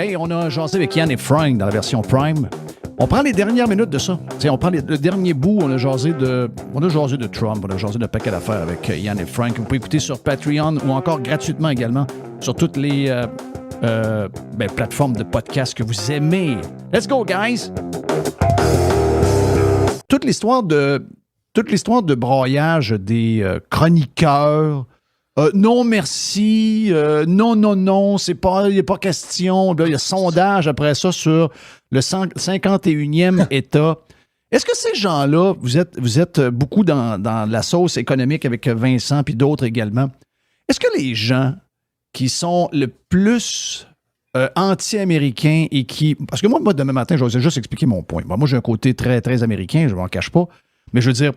Hey, on a jasé avec Yann et Frank dans la version Prime. On prend les dernières minutes de ça. T'sais, on prend le dernier bout, on a jasé de Trump, on a jasé de paquet d'affaires avec Yann et Frank. Vous pouvez écouter sur Patreon ou encore gratuitement également sur toutes les plateformes de podcast que vous aimez. Let's go, guys! Toute l'histoire de broyage des chroniqueurs. Non, merci. Non, il n'y a pas question. Là, il y a sondage après ça sur le 51e État. Est-ce que ces gens-là, vous êtes beaucoup dans la sauce économique avec Vincent puis d'autres également. Est-ce que les gens qui sont le plus anti-américains et qui... Parce que moi, demain matin, je vais juste expliquer mon point. Moi, j'ai un côté très, très américain, je ne m'en cache pas. Mais je veux dire...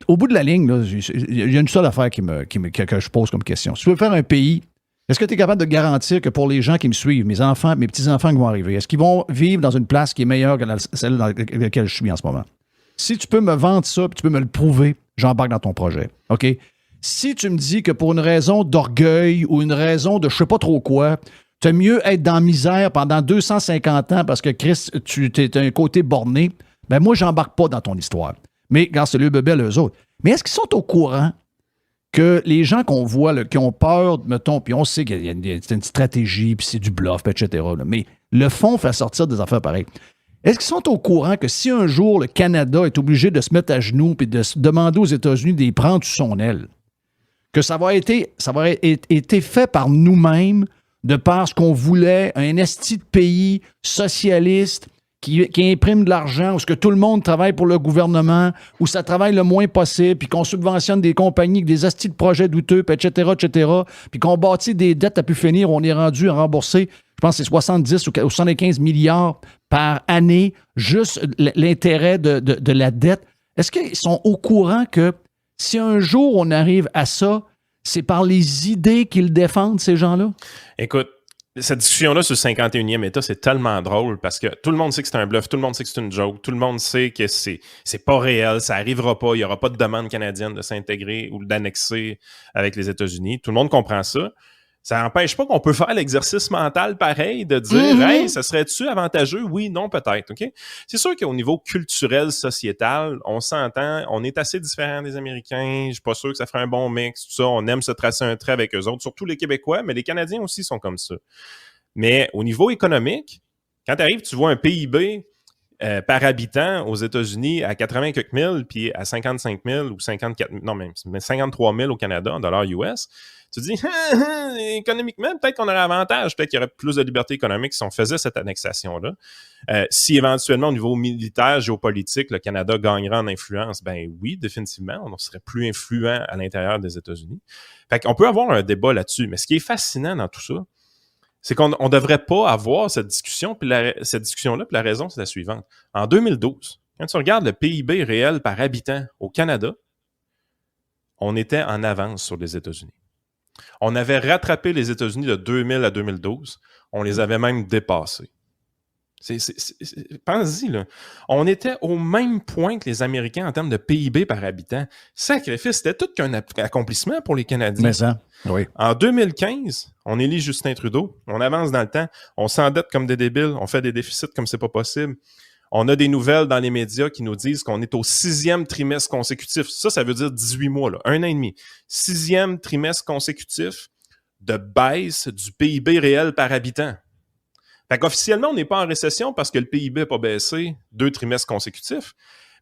au bout de la ligne, il y a une seule affaire que je pose comme question. Si tu veux faire un pays, est-ce que tu es capable de garantir que pour les gens qui me suivent, mes enfants, mes petits-enfants qui vont arriver, est-ce qu'ils vont vivre dans une place qui est meilleure que celle dans laquelle je suis en ce moment? Si tu peux me vendre ça, puis tu peux me le prouver, j'embarque dans ton projet. OK? Si tu me dis que pour une raison d'orgueil ou une raison de je sais pas trop quoi, tu es mieux être dans la misère pendant 250 ans parce que, Chris, tu es un côté borné, ben moi, j'embarque pas dans ton histoire. Mais, regarde, c'est le bébé, eux autres. Mais est-ce qu'ils sont au courant que les gens qu'on voit, là, qui ont peur, mettons, puis on sait qu'il y a une stratégie, puis c'est du bluff, etc., là, mais le fond fait sortir des affaires pareilles. Est-ce qu'ils sont au courant que si un jour le Canada est obligé de se mettre à genoux puis de se demander aux États-Unis de les prendre sous son aile, que ça va être été fait par nous-mêmes, de par ce qu'on voulait, un esti de pays socialiste, qui imprime de l'argent, où ce que tout le monde travaille pour le gouvernement, où ça travaille le moins possible, puis qu'on subventionne des compagnies avec des astis de projets douteux, puis etc., puis qu'on bâtit des dettes à pu finir, on est rendu à rembourser, je pense que c'est 70 ou 75 milliards par année, juste l'intérêt de la dette. Est-ce qu'ils sont au courant que si un jour on arrive à ça, c'est par les idées qu'ils défendent, ces gens-là? Écoute, cette discussion-là sur le 51e État, c'est tellement drôle parce que tout le monde sait que c'est un bluff, tout le monde sait que c'est une joke, tout le monde sait que c'est pas réel, ça n'arrivera pas, il n'y aura pas de demande canadienne de s'intégrer ou d'annexer avec les États-Unis. Tout le monde comprend ça. Ça n'empêche pas qu'on peut faire l'exercice mental pareil de dire Hey, ça serait-tu avantageux? Oui, non, peut-être. OK? C'est sûr qu'au niveau culturel, sociétal, on s'entend, on est assez différents des Américains. Je suis pas sûr que ça ferait un bon mix, tout ça. On aime se tracer un trait avec eux autres, surtout les Québécois, mais les Canadiens aussi sont comme ça. Mais au niveau économique, quand tu arrives, tu vois un PIB par habitant aux États-Unis à 80 quelques mille, puis à 55 000 ou 54 000, non, même 53 000 au Canada en dollars US. Tu te dis, économiquement, peut-être qu'on aurait avantage, peut-être qu'il y aurait plus de liberté économique si on faisait cette annexation-là. Si éventuellement, au niveau militaire, géopolitique, le Canada gagnerait en influence, ben oui, définitivement, on serait plus influent à l'intérieur des États-Unis. Fait qu'on peut avoir un débat là-dessus, mais ce qui est fascinant dans tout ça, c'est qu'on ne devrait pas avoir cette discussion, cette discussion-là, puis la raison, c'est la suivante. En 2012, quand tu regardes le PIB réel par habitant au Canada, on était en avance sur les États-Unis. On avait rattrapé les États-Unis de 2000 à 2012. On les avait même dépassés. Pense-y, là. On était au même point que les Américains en termes de PIB par habitant. Sacrifice, c'était tout qu'un accomplissement pour les Canadiens. Mais ça, oui. En 2015, on élit Justin Trudeau. On avance dans le temps. On s'endette comme des débiles. On fait des déficits comme c'est pas possible. On a des nouvelles dans les médias qui nous disent qu'on est au 6e trimestre consécutif. Ça veut dire 18 mois, là, 1 an et demi. 6e trimestre consécutif de baisse du PIB réel par habitant. Fait qu'officiellement, on n'est pas en récession parce que le PIB n'a pas baissé 2 trimestres consécutifs.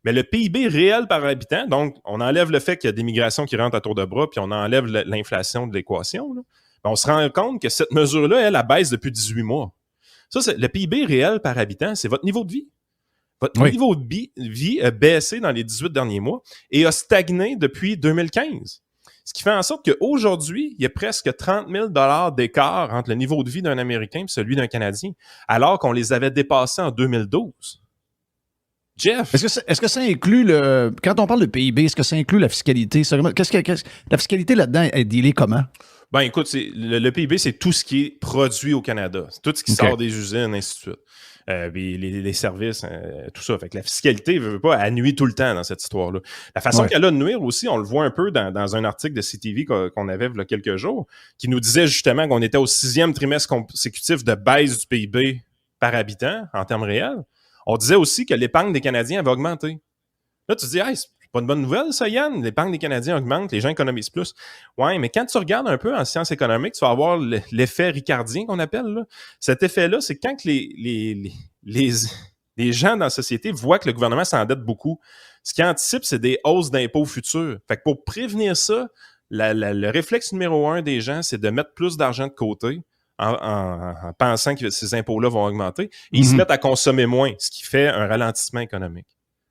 Mais le PIB réel par habitant, donc on enlève le fait qu'il y a des migrations qui rentrent à tour de bras, puis on enlève l'inflation de l'équation, là, on se rend compte que cette mesure-là, elle baisse depuis 18 mois. Ça, le PIB réel par habitant, c'est votre niveau de vie. Votre niveau de vie a baissé dans les 18 derniers mois et a stagné depuis 2015. Ce qui fait en sorte qu'aujourd'hui, il y a presque 30 000 $ d'écart entre le niveau de vie d'un Américain et celui d'un Canadien, alors qu'on les avait dépassés en 2012. Jeff? Est-ce que ça inclut quand on parle de PIB, est-ce que ça inclut la fiscalité? La fiscalité là-dedans est dealée comment? Ben écoute, le PIB, c'est tout ce qui est produit au Canada. C'est tout ce qui sort des usines, ainsi de suite. Puis les services, tout ça. Fait que la fiscalité, veut pas, elle nuit tout le temps dans cette histoire-là. La façon qu'elle a de nuire aussi, on le voit un peu dans un article de CTV qu'on avait il y a quelques jours, qui nous disait justement qu'on était au 6e trimestre consécutif de baisse du PIB par habitant en termes réels. On disait aussi que l'épargne des Canadiens avait augmenté. Là, tu te dis, hey, c'est pas une bonne nouvelle, ça, Yann? L'épargne des Canadiens augmente, les gens économisent plus. Ouais, mais quand tu regardes un peu en sciences économiques, tu vas avoir l'effet ricardien qu'on appelle. Là. Cet effet-là, c'est quand que les gens dans la société voient que le gouvernement s'endette beaucoup. Ce qu'ils anticipent, c'est des hausses d'impôts futurs. Fait que pour prévenir ça, le réflexe numéro 1 des gens, c'est de mettre plus d'argent de côté en pensant que ces impôts-là vont augmenter. Et ils se mettent à consommer moins, ce qui fait un ralentissement économique.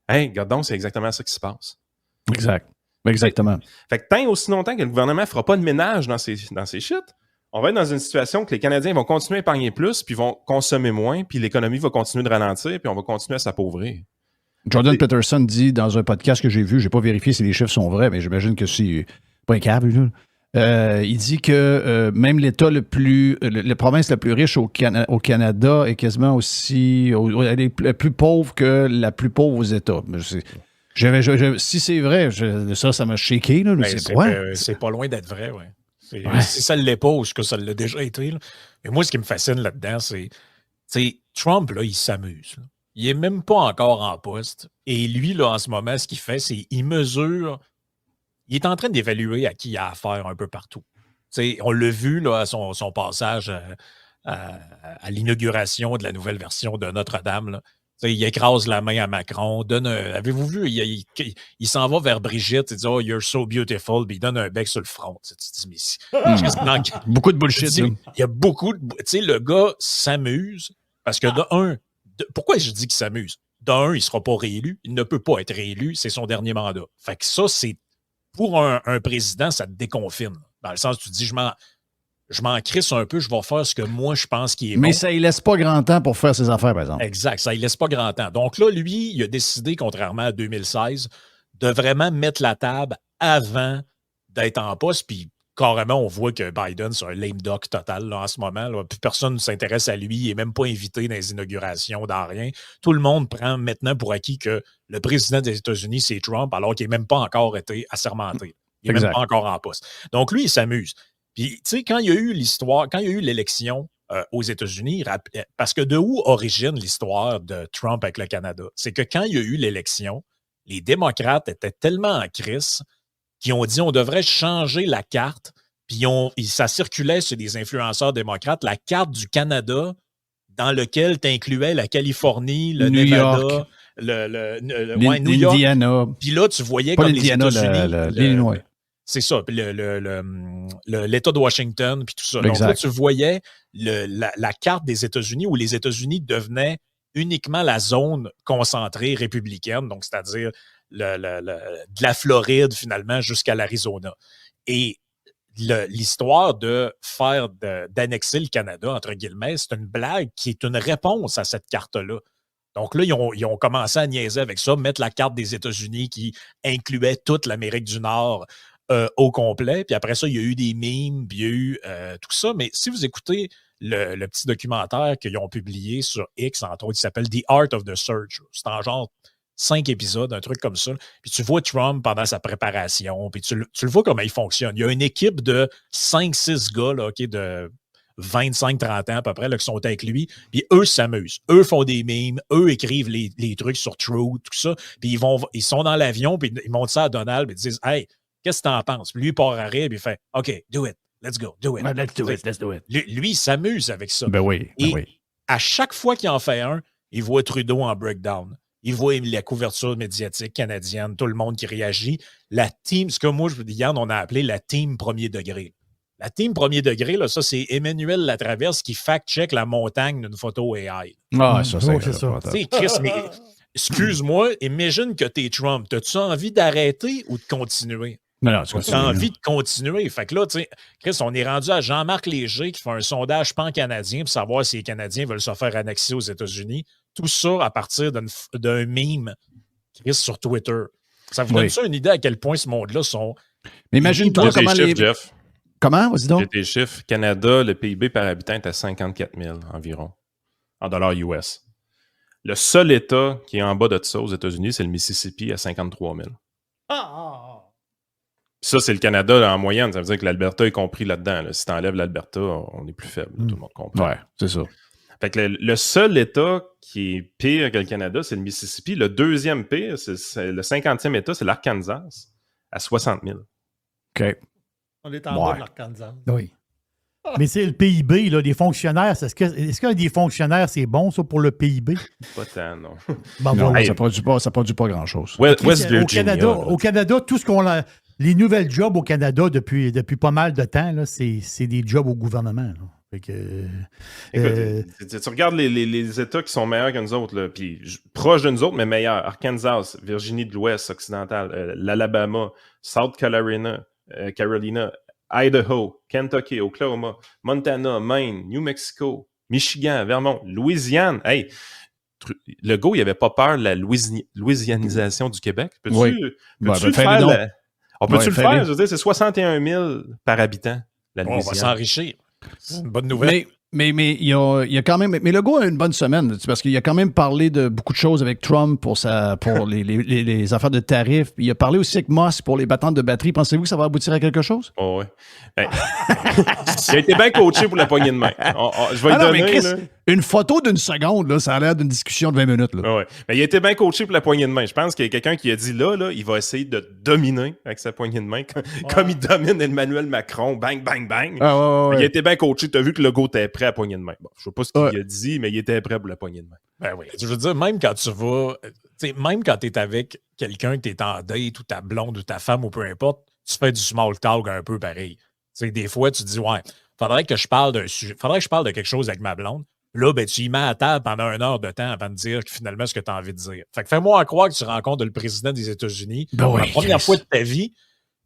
Hey, regarde donc, c'est exactement ça qui se passe. Exact. Exactement. Fait que tant aussi longtemps que le gouvernement ne fera pas de ménage dans ces shit, on va être dans une situation que les Canadiens vont continuer à épargner plus, puis vont consommer moins, puis l'économie va continuer de ralentir, puis on va continuer à s'appauvrir. Jordan Peterson dit dans un podcast que j'ai vu, j'ai pas vérifié si les chiffres sont vrais, mais j'imagine que c'est pas un câble. Il dit que même l'État la province la plus riche au Canada est quasiment aussi elle est plus pauvre que la plus pauvre aux États. Si c'est vrai, ça m'a shaké. Là, c'est pas loin d'être vrai, ouais. Si ça ne l'est pas, ou que ça l'a déjà été. Là. Mais moi, ce qui me fascine là-dedans, c'est Trump, là, il s'amuse. Là. Il n'est même pas encore en poste. Et lui, là, en ce moment, ce qu'il fait, c'est qu'il mesure. Il est en train d'évaluer à qui il a affaire un peu partout. T'sais, on l'a vu là, à son passage à l'inauguration de la nouvelle version de Notre-Dame. Là. Il écrase la main à Macron, avez-vous vu, il s'en va vers Brigitte, il dit « Oh, you're so beautiful », puis il donne un bec sur le front. Tu te dis, mais beaucoup de bullshit. Il y a beaucoup de... Tu sais, le gars s'amuse, parce que pourquoi je dis qu'il s'amuse? D'un, il ne sera pas réélu, il ne peut pas être réélu, c'est son dernier mandat. Fait que ça, c'est pour un président, ça te déconfine. Dans le sens où tu te dis, je m'en crisse un peu, je vais faire ce que moi, je pense qui est bon. Mais ça ne laisse pas grand temps pour faire ses affaires, par exemple. Exact, ça ne laisse pas grand temps. Donc là, lui, il a décidé, contrairement à 2016, de vraiment mettre la table avant d'être en poste. Puis carrément, on voit que Biden, c'est un lame duck total là, en ce moment. Là. Puis personne ne s'intéresse à lui. Il n'est même pas invité dans les inaugurations, dans rien. Tout le monde prend maintenant pour acquis que le président des États-Unis, c'est Trump, alors qu'il n'a même pas encore été assermenté. Il n'est même pas encore en poste. Donc lui, il s'amuse. Puis, tu sais, quand il y a eu l'élection aux États-Unis, parce que de où origine l'histoire de Trump avec le Canada? C'est que quand il y a eu l'élection, les démocrates étaient tellement en crise qu'ils ont dit on devrait changer la carte, puis ça circulait sur des influenceurs démocrates, la carte du Canada dans lequel tu incluais la Californie, le New Nevada, York. New York. L'Indiana. Puis là, tu voyais pas comme l'Indiana, les États-Unis... l'Illinois. C'est ça, puis l'État de Washington, puis tout ça. Exact. Donc là, tu voyais la carte des États-Unis où les États-Unis devenaient uniquement la zone concentrée républicaine, donc c'est-à-dire de la Floride, finalement, jusqu'à l'Arizona. Et l'histoire d'annexer le Canada, entre guillemets, c'est une blague qui est une réponse à cette carte-là. Donc là, ils ont commencé à niaiser avec ça, mettre la carte des États-Unis qui incluait toute l'Amérique du Nord au complet. Puis après ça, il y a eu des memes, puis il y a eu tout ça. Mais si vous écoutez le petit documentaire qu'ils ont publié sur X, entre autres, il s'appelle The Art of the Surge. C'est en genre 5 épisodes, un truc comme ça. Puis tu vois Trump pendant sa préparation, puis tu le vois comment il fonctionne. Il y a une équipe de 5-6 gars là, de 25-30 ans à peu près là, qui sont avec lui, puis eux s'amusent. Eux font des memes, eux écrivent les trucs sur Truth, tout ça, puis ils sont dans l'avion, puis ils montrent ça à Donald, puis ils disent « Hey, qu'est-ce que t'en penses? » Puis lui, il part à rire, puis il fait « OK, do it, let's go, do it. » Let's do it. Lui, il s'amuse avec ça. Ben oui, Et à chaque fois qu'il en fait un, il voit Trudeau en breakdown. Il voit la couverture médiatique canadienne, tout le monde qui réagit. La team, ce que moi, je vous dis, Yann, on a appelé la team premier degré. La team premier degré, là, ça, c'est Emmanuel Latraverse qui fact-check la montagne d'une photo AI. Ah, ça, c'est ça. Tu sais, Chris, mais excuse-moi, imagine que t'es Trump. T'as-tu envie d'arrêter ou de continuer? Non, tu as envie de continuer. Fait que là, tu sais, Chris, on est rendu à Jean-Marc Léger qui fait un sondage pan-canadien pour savoir si les Canadiens veulent se faire annexer aux États-Unis. Tout ça à partir d'un meme, Chris, sur Twitter. Ça vous donne ça une idée à quel point ce monde-là sont... Mais imagine-toi comment Jeff. Comment? Vas-y J'ai donc. tes chiffres. Canada, le PIB par habitant est à 54 000 environ, en dollars US. Le seul État qui est en bas de ça aux États-Unis, c'est le Mississippi à 53 000. Ça, c'est le Canada là, en moyenne. Ça veut dire que l'Alberta est compris là-dedans. Là. Si tu enlèves l'Alberta, on est plus faible. Tout le monde comprend. Ouais, c'est ça. Fait que le seul État qui est pire que le Canada, c'est le Mississippi. Le deuxième pire, c'est le 50e État, c'est l'Arkansas, à 60 000. OK. On est en bas de l'Arkansas. Oui. Mais c'est le PIB, là, des fonctionnaires. Est-ce que des fonctionnaires, c'est bon, ça, pour le PIB? Pas tant, non. Ben, Non, voilà. ça produit pas grand-chose. West Virginia. Au Canada, tout ce qu'on a. Les nouvelles jobs au Canada depuis pas mal de temps, là, c'est des jobs au gouvernement. Là. Fait que, Écoute, tu regardes les États qui sont meilleurs que nous autres, là, puis proches de nous autres, mais meilleurs. Arkansas, Virginie de l'Ouest occidentale, l'Alabama, South Carolina, Idaho, Kentucky, Oklahoma, Montana, Maine, New Mexico, Michigan, Vermont, Louisiane. Hey, le gars, il avait pas peur de la louisianisation du Québec. Peux-tu le faire? On peut-tu le faire? Je veux dire, c'est 61 000 par habitant, la Louisiane. On va s'enrichir. C'est une bonne nouvelle. Mais il y a quand même. Mais Legault a une bonne semaine, parce qu'il a quand même parlé de beaucoup de choses avec Trump pour les affaires de tarifs. Puis il a parlé aussi avec Musk pour les battantes de batterie. Pensez-vous que ça va aboutir à quelque chose? Oh, ouais. Ben, il a été bien coaché pour la poignée de main. Je vais lui donner. Mais Chris, là. Une photo d'une seconde, là, ça a l'air d'une discussion de 20 minutes. Là. Ouais. Mais il a été bien coaché pour la poignée de main. Je pense qu'il y a quelqu'un qui a dit là, il va essayer de dominer avec sa poignée de main, comme il domine Emmanuel Macron. Bang, bang, bang. Ah, ouais. Il a été bien coaché. Tu as vu que le gars était prêt à la poignée de main. Bon, je sais pas ce qu'il a dit, mais il était prêt pour la poignée de main. Ben oui. Je veux dire, même quand tu vas, même quand tu es avec quelqu'un que tu es en date ou ta blonde ou ta femme ou peu importe, tu fais du small talk un peu pareil. T'sais, des fois, tu te dis, ouais, faudrait que je parle d'un sujet, faudrait que je parle de quelque chose avec ma blonde. Là, ben, tu y mets à table pendant 1 heure de temps avant de dire finalement ce que tu as envie de dire. Fait que fais-moi croire que tu rencontres le président des États-Unis pour la première fois de ta vie,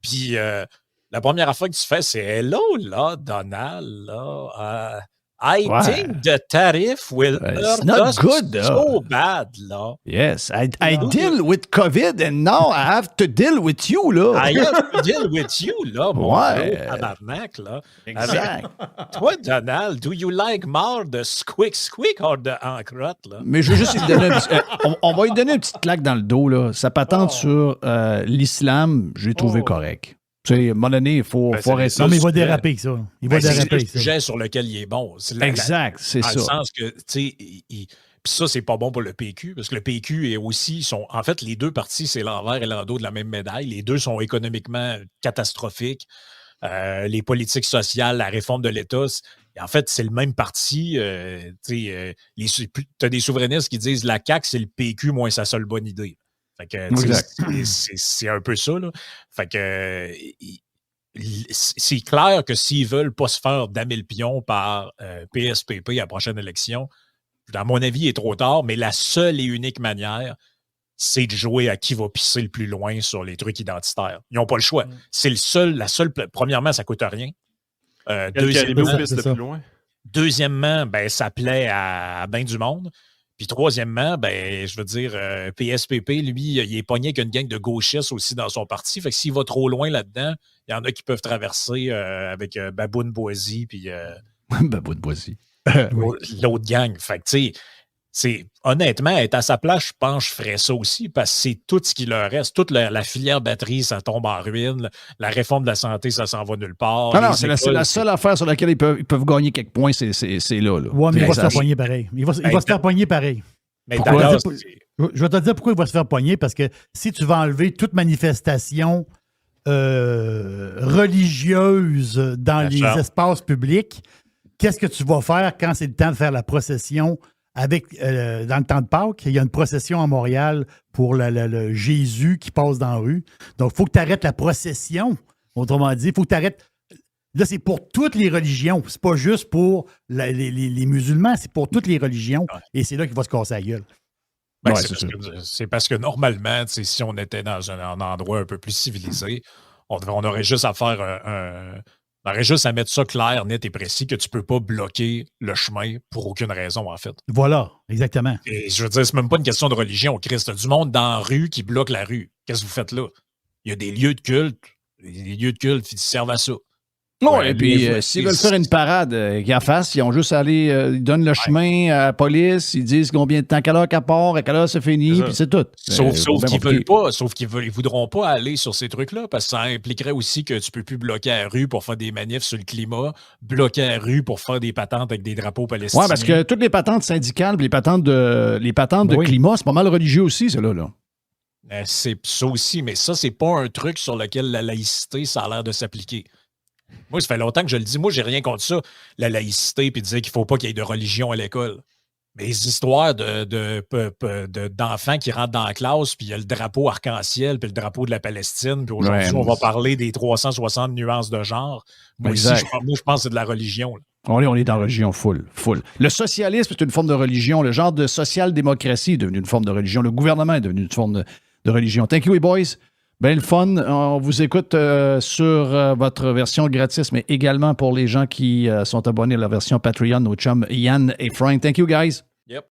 puis la première affaire que tu fais, c'est « Hello, là, Donald, là, I think the tariff will hurt not us good, so bad, là. Yes, I deal with COVID and now I have to deal with you, là. I have to deal with you, là, mon Ouais. gros tabarnak, là. Exact. Toi, Donald, do you like more the squick or the encrotte, là? Mais je veux juste lui donner on va lui donner une petite claque dans le dos, là. Sa patente sur l'islam, j'ai trouvé correct. Tu sais, à un moment donné, il faut arrêter. Non, mais il va déraper, ça. Il va déraper, c'est le ça. sujet sur lequel il est bon. Exact, c'est ça. Dans le sens que, tu sais, puis ça, c'est pas bon pour le PQ, parce que le PQ est aussi, en fait, les deux partis, c'est l'envers et l'endos de la même médaille. Les deux sont économiquement catastrophiques. Les politiques sociales, la réforme de l'État, en fait, c'est le même parti. Tu as des souverainistes qui disent la CAQ, c'est le PQ moins sa seule bonne idée. Fait que, c'est un peu ça, là. Fait que c'est clair que s'ils veulent pas se faire damer le pion par PSPP à la prochaine élection, à mon avis, il est trop tard, mais la seule et unique manière, c'est de jouer à qui va pisser le plus loin sur les trucs identitaires. Ils n'ont pas le choix. C'est la seule. Premièrement, ça ne coûte rien. Deuxièmement, ben, ça plaît à bien du monde. Puis troisièmement, ben, je veux dire, PSPP, lui, il est pogné avec une gang de gauchistes aussi dans son parti. Fait que s'il va trop loin là-dedans, il y en a qui peuvent traverser avec Baboune Boisy puis Baboune Boisy. L'autre gang. Fait que, tu sais, honnêtement, être à sa place, je pense que je ferais ça aussi parce que c'est tout ce qui leur reste. Toute la filière batterie, ça tombe en ruine. La réforme de la santé, ça s'en va nulle part. Non, c'est la seule affaire sur laquelle ils peuvent gagner quelques points, c'est là. Oui, mais il va se faire pogner pareil. Il va se faire pogner pareil. Mais je vais te dire pourquoi il va se faire pogner, parce que si tu vas enlever toute manifestation religieuse dans les espaces publics, qu'est-ce que tu vas faire quand c'est le temps de faire la procession dans le temps de Pâques? Il y a une procession à Montréal pour le Jésus qui passe dans la rue. Donc, il faut que tu arrêtes la procession. Autrement dit, il faut que tu arrêtes. Là, c'est pour toutes les religions. C'est pas juste pour les musulmans, c'est pour toutes les religions. Et c'est là qu'il va se casser la gueule. Ben, c'est parce que normalement, si on était dans un endroit un peu plus civilisé, on aurait juste à faire on aurait juste à mettre ça clair, net et précis, que tu ne peux pas bloquer le chemin pour aucune raison, en fait. Voilà, exactement. Et je veux dire, c'est même pas une question de religion, Christ. Il y a du monde dans la rue qui bloque la rue. Qu'est-ce que vous faites là? Il y a des lieux de culte. Les lieux de culte, ils servent à ça. Non, et puis, s'ils veulent faire une parade, qu'ils en fassent, ils ont juste à aller, ils donnent le chemin à la police, ils disent combien de temps, à quelle heure qu'elle part, à quelle heure c'est fini, puis c'est tout. Sauf qu'ils veulent pas, ils voudront pas aller sur ces trucs-là, parce que ça impliquerait aussi que tu peux plus bloquer la rue pour faire des manifs sur le climat, bloquer la rue pour faire des patentes avec des drapeaux palestiniens. Oui, parce que toutes les patentes syndicales, les patentes de climat, c'est pas mal religieux aussi, cela, là. C'est ça aussi, mais ça, c'est pas un truc sur lequel la laïcité, ça a l'air de s'appliquer. Moi, ça fait longtemps que je le dis. Moi, j'ai rien contre ça, la laïcité, puis dire qu'il faut pas qu'il y ait de religion à l'école. Mais les histoires d'enfants qui rentrent dans la classe, puis il y a le drapeau arc-en-ciel, puis le drapeau de la Palestine, puis aujourd'hui, on va parler des 360 nuances de genre. Moi, je pense que c'est de la religion. Là. On est dans la religion full. Le socialisme est une forme de religion. Le genre de social-démocratie est devenu une forme de religion. Le gouvernement est devenu une forme de religion. Thank you, boys. Ben le fun. On vous écoute sur votre version gratis, mais également pour les gens qui sont abonnés à la version Patreon, nos chums Yann et Frank. Thank you, guys.